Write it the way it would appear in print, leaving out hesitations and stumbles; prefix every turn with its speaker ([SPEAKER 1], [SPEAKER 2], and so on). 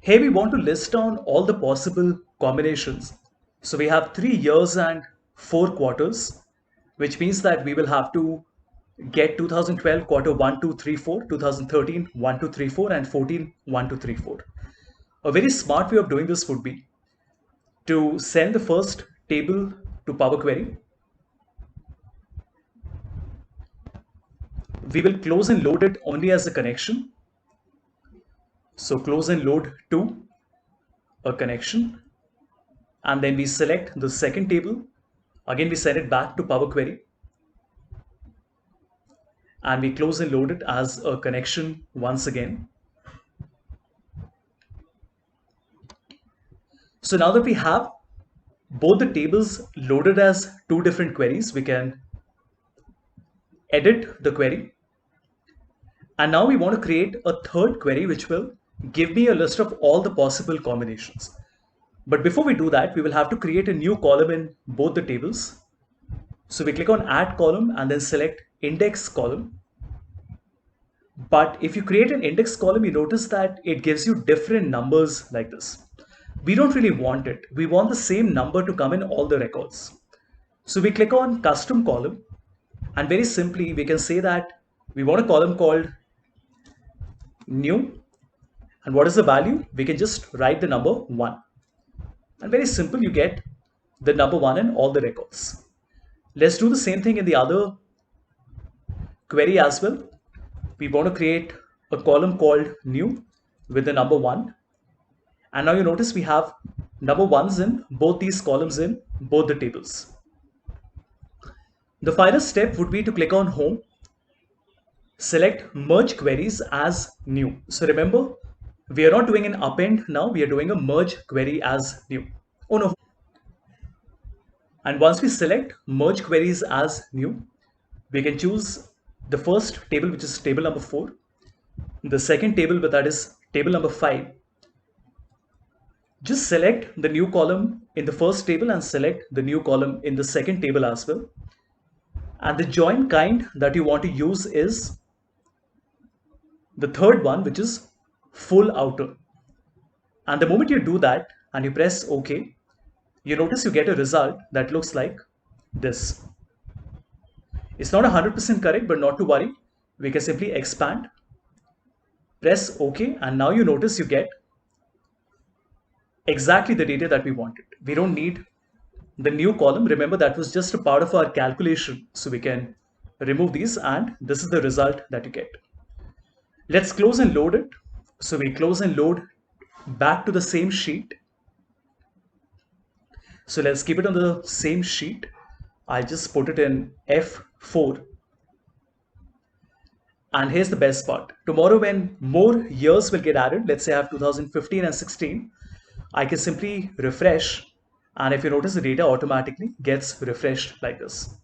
[SPEAKER 1] Here we want to list down all the possible combinations. So we have 3 years and 4 quarters, which means that we will have to get 2012 quarter 1, 2, 3, 4, 2013 1, 2, 3, 4, and 14 1, 2, 3, 4. A very smart way of doing this would be to send the first table to Power Query. We will close and load it only as a connection. So close and load to a connection. And then we select the second table. Again, we send it back to Power Query. And we close and load it as a connection once again. So now that we have both the tables loaded as two different queries, we can edit the query. And now we want to create a third query which will give me a list of all the possible combinations. But before we do that, we will have to create a new column in both the tables. So we click on Add Column and then select Index Column. But if you create an index column, you notice that it gives you different numbers like this. We don't really want it. We want the same number to come in all the records. So we click on Custom Column, and very simply we can say that we want a column called New. And what is the value? We can just write the number 1. And very simple, you get the number 1 in all the records. Let's do the same thing in the other query as well. We want to create a column called New with the number 1. And now you notice we have number 1s in both these columns in both the tables. The final step would be to click on Home, select Merge Queries as New. So remember, we are not doing an append now, we are doing a merge query as new. Oh no. And once we select Merge Queries as New, we can choose the first table, which is table number 4, the second table, but that is table number 5. Just select the new column in the first table and select the new column in the second table as well. And the join kind that you want to use is the third one, which is full outer. And the moment you do that and you press OK, you notice you get a result that looks like this. It's not 100% correct, but not to worry. We can simply expand, press OK, and now you notice you get exactly the data that we wanted. We don't need the new column. Remember, that was just a part of our calculation. So we can remove these, and this is the result that you get. Let's close and load it. So we close and load back to the same sheet. So let's keep it on the same sheet. I just put it in F4. And here's the best part. Tomorrow, when more years will get added, let's say I have 2015 and 16, I can simply refresh. And if you notice, the data automatically gets refreshed like this.